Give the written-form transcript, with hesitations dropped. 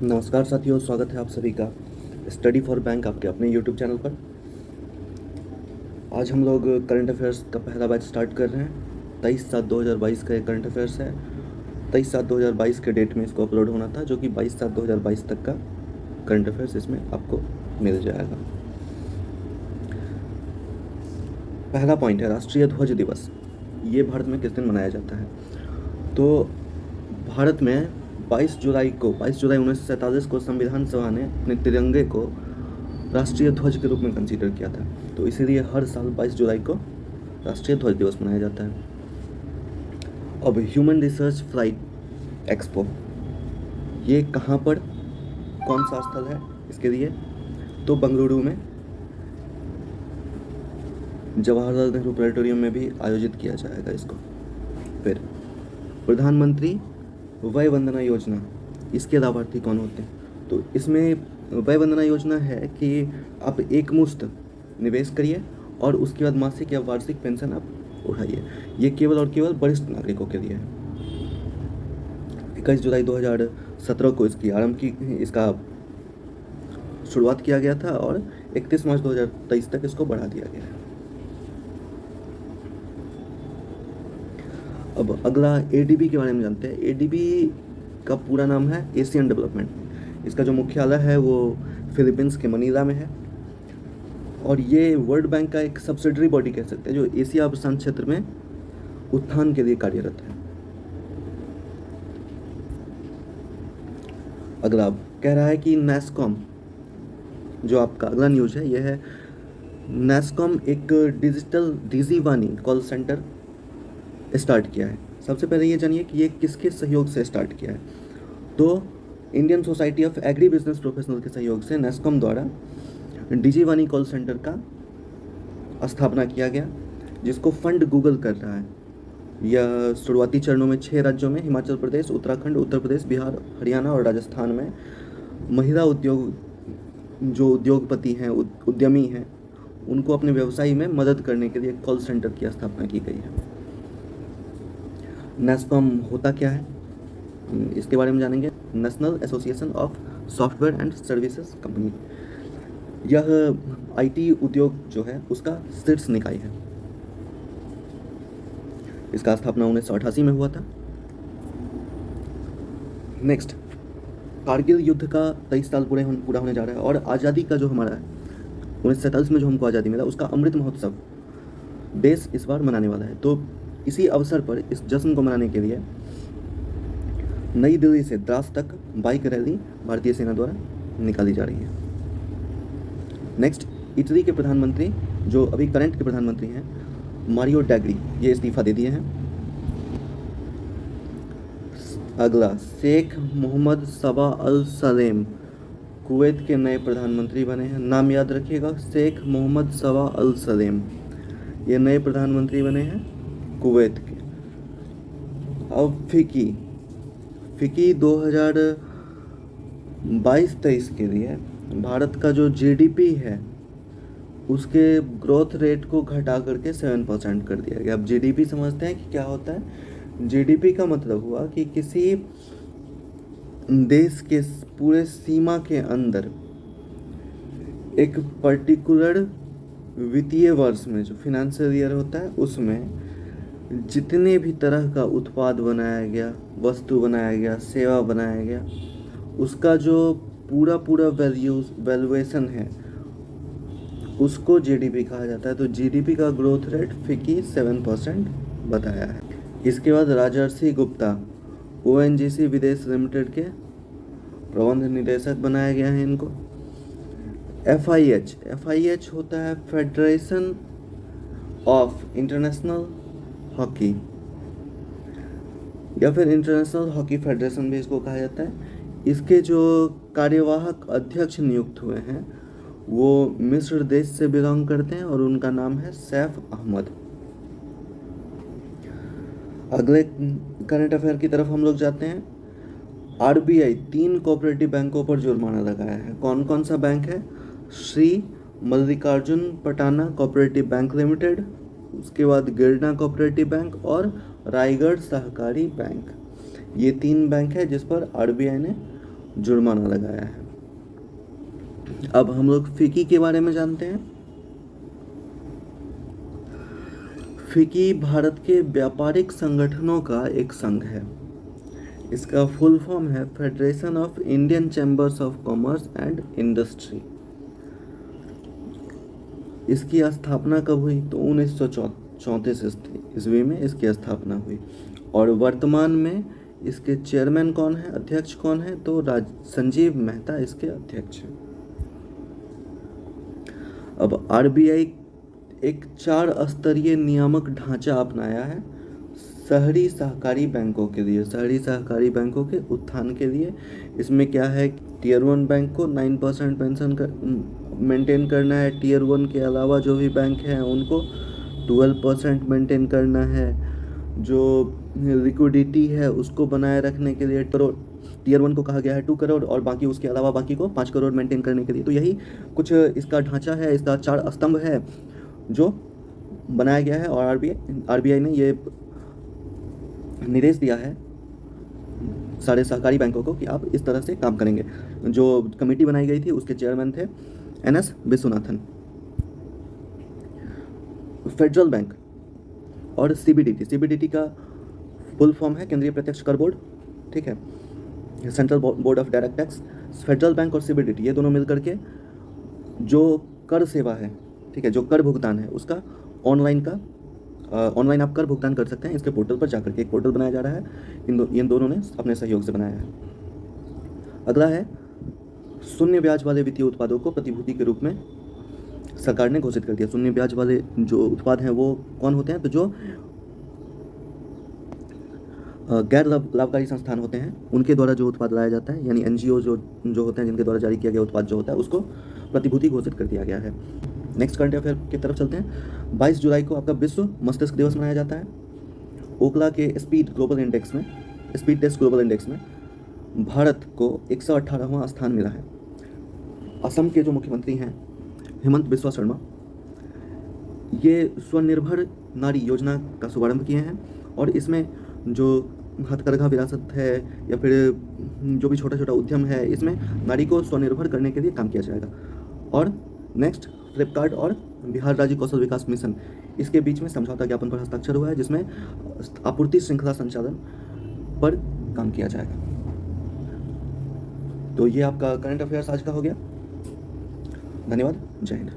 नमस्कार साथियों, स्वागत है आप सभी का स्टडी फॉर बैंक आपके अपने यूट्यूब चैनल पर। आज हम लोग करंट अफेयर्स का पहला बैच स्टार्ट कर रहे हैं। 23/7/2022 का ये करंट अफेयर्स है। 23/7/2022 के डेट में इसको अपलोड होना था, जो कि 22/7/2022 तक का करंट अफेयर्स इसमें आपको मिल जाएगा। पहला पॉइंट है राष्ट्रीय ध्वज दिवस। ये भारत में किस दिन मनाया जाता है? तो भारत में 22 जुलाई 1947 को संविधान सभा ने अपने तिरंगे को राष्ट्रीय ध्वज के रूप में कंसीडर किया था। तो इसीलिए हर साल 22 जुलाई को राष्ट्रीय ध्वज दिवस मनाया जाता है। अब ह्यूमन रिसर्च फ्लाइट एक्सपो, ये कहाँ पर, कौन सा स्थल है इसके लिए? तो बेंगलुरु में जवाहरलाल नेहरू प्लेनेटोरियम में भी आयोजित किया जाएगा इसको। फिर प्रधानमंत्री वय वंदना योजना, इसके लाभार्थी कौन होते हैं? तो इसमें वय वंदना योजना है कि आप एक मुश्त निवेश करिए और उसके बाद मासिक या वार्षिक पेंशन आप उठाइए। ये केवल और केवल वरिष्ठ नागरिकों के लिए है। 21 जुलाई 2017 को इसका शुरुआत किया गया था और 31 मार्च 2023 तक इसको बढ़ा दिया गया है। अब अगला एडीबी के बारे में जानते हैं। एडीबी का पूरा नाम है एशियन डेवलपमेंट। इसका जो मुख्यालय है वो फिलीपींस के मनीला में है और ये वर्ल्ड बैंक का एक सब्सिडरी बॉडी कह सकते हैं, जो एशिया प्रशांत क्षेत्र में उत्थान के लिए कार्यरत है। अगला कह रहा है कि नैस्कॉम, जो आपका अगला न्यूज है, यह है नैस्कॉम एक डिजिटल डिजीवानी कॉल सेंटर स्टार्ट किया है। सबसे पहले ये जानिए कि ये किसके सहयोग से स्टार्ट किया है। तो Indian society of agri business professional के सहयोग से नैस्कॉम द्वारा डिजीवानी कॉल सेंटर का स्थापना किया गया, जिसको फंड गूगल कर रहा है। यह शुरुआती चरणों में 6 राज्यों में हिमाचल प्रदेश, उत्तराखंड, उत्तर प्रदेश, बिहार, हरियाणा और राजस्थान में महिला उद्योगपति हैं, उद्यमी हैं, उनको अपने व्यवसाय में मदद करने के लिए कॉल सेंटर की स्थापना की गई है। नैस्कॉम होता क्या है, इसके बारे में जानेंगे। National association of software and services company, यह आईटी उद्योग जो है उसका शीर्ष निकाय है। इसका स्थापना 1988 में हुआ था। नेक्स्ट, कारगिल युद्ध का 23 साल पूरा होने जा रहा है और आज़ादी का जो हमारा 1947 में जो हमको आज़ादी मिला, उसका अमृत महोत्सव देश इस बार मनाने वाला है। तो इसी अवसर पर इस जश्न को मनाने के लिए नई दिल्ली से द्रास तक बाइक रैली भारतीय सेना द्वारा निकाली जा रही है। नेक्स्ट, इटली के प्रधानमंत्री, जो अभी करंट के प्रधानमंत्री हैं, मारियो ड्रैगी, ये इस्तीफा दे दिए हैं। अगला, शेख मोहम्मद सबा अल सलेम कुवैत के नए प्रधानमंत्री बने हैं। नाम याद रखिएगा, शेख मोहम्मद सबा अल सलेम, ये नए प्रधानमंत्री बने हैं कुवैत के। अब फिकी 2022-23 के लिए भारत का जो जीडीपी है उसके ग्रोथ रेट को घटा करके 7% कर दिया गया। अब जीडीपी समझते हैं कि क्या होता है। जीडीपी का मतलब हुआ कि किसी देश के पूरे सीमा के अंदर एक पर्टिकुलर वित्तीय वर्ष में, जो फिनेंशियल ईयर होता है, उसमें जितने भी तरह का उत्पाद बनाया गया, वस्तु बनाया गया, सेवा बनाया गया, उसका जो पूरा वैल्यूएशन है उसको जीडीपी कहा जाता है। तो जीडीपी का ग्रोथ रेट फिकी 7% बताया है। इसके बाद राजर्षि गुप्ता ओएनजीसी विदेश लिमिटेड के प्रबंध निदेशक बनाया गया है इनको। एफआईएच होता है फेडरेशन ऑफ इंटरनेशनल हॉकी, या फिर इंटरनेशनल हॉकी फेडरेशन भी इसको कहा जाता है। इसके जो कार्यवाहक अध्यक्ष नियुक्त हुए हैं वो मिस्र देश से बिलोंग करते हैं और उनका नाम है सैफ अहमद। अगले करंट अफेयर की तरफ हम लोग जाते हैं। आरबीआई 3 कोऑपरेटिव बैंकों पर जुर्माना लगाया है। कौन कौन सा बैंक है? श्री मल्लिकार्जुन पटाना कोऑपरेटिव बैंक लिमिटेड, उसके बाद गिरना कोऑपरेटिव बैंक और रायगढ़ सहकारी बैंक। ये 3 बैंक है जिस पर आरबीआई ने जुर्माना लगाया है। अब हम लोग फिकी के बारे में जानते हैं। फिकी भारत के व्यापारिक संगठनों का एक संघ है। इसका फुल फॉर्म है federation of Indian chambers of commerce and industry. इसकी स्थापना कब हुई? तो 1934 ईस्वी में इसकी स्थापना हुई। और वर्तमान में इसके चेयरमैन कौन है, अध्यक्ष कौन है? तो संजीव मेहता इसके अध्यक्ष हैं। अब आरबीआई एक 4 स्तरीय नियामक ढांचा अपनाया है शहरी सहकारी बैंकों के लिए, शहरी सहकारी बैंकों के उत्थान के लिए। इसमें क्या है, टीयर 1 बैंक को 9% पेंशन मेंटेन करना है। टीयर 1 के अलावा जो भी बैंक हैं उनको 12% मेंटेन करना है। जो लिक्विडिटी है उसको बनाए रखने के लिए टीयर 1 को कहा गया है 2 करोड़, और बाकी उसके अलावा बाकी को 5 करोड़ मेंटेन करने के लिए। तो यही कुछ इसका ढांचा है, इसका 4 स्तंभ है जो बनाया गया है। और आरबीआई ने ये निर्देश दिया है सारे सहकारी बैंकों को कि आप इस तरह से काम करेंगे। जो कमेटी बनाई गई थी उसके चेयरमैन थे एनएस विश्वनाथन। फेडरल बैंक और सीबीडीटी का फुल फॉर्म है केंद्रीय प्रत्यक्ष कर बोर्ड, ठीक है, central board of direct tax. Federal bank और सीबीडीटी ये दोनों मिलकर के जो कर सेवा है, ठीक है, जो कर भुगतान है उसका ऑनलाइन आप कर भुगतान कर सकते हैं इसके पोर्टल पर जाकर के। एक पोर्टल बनाया जा रहा है, इन दोनों ने अपने सहयोग से बनाया है। अगला है शून्य ब्याज वाले वित्तीय उत्पादों को प्रतिभूति के रूप में सरकार ने घोषित कर दिया। शून्य ब्याज वाले जो उत्पाद हैं वो कौन होते हैं? तो जो गैर लाभकारी संस्थान होते हैं उनके द्वारा जो उत्पाद लाया जाता है, यानी एनजीओ जो होते हैं जिनके द्वारा जारी किया गया उत्पाद जो होता है उसको प्रतिभूति घोषित कर दिया गया है। नेक्स्ट करंट अफेयर की तरफ चलते हैं। 22 जुलाई को आपका विश्व मस्तिष्क दिवस मनाया जाता है। ओकला के स्पीड टेस्ट ग्लोबल इंडेक्स में भारत को 118वां स्थान मिला है। असम के जो मुख्यमंत्री हैं हेमंत बिस्वा शर्मा, ये स्वनिर्भर नारी योजना का शुभारंभ किए हैं। और इसमें जो हथकरघा विरासत है या फिर जो भी छोटा छोटा उद्यम है, इसमें नारी को स्वनिर्भर करने के लिए काम किया जाएगा। और नेक्स्ट फ्लिपकार्ट और बिहार राज्य कौशल विकास मिशन, इसके बीच में समझौता ज्ञापन पर हस्ताक्षर हुआ है जिसमें आपूर्ति श्रृंखला संचालन पर काम किया जाएगा। तो ये आपका करंट अफेयर्स आज का हो गया। धन्यवाद। जय हिंद।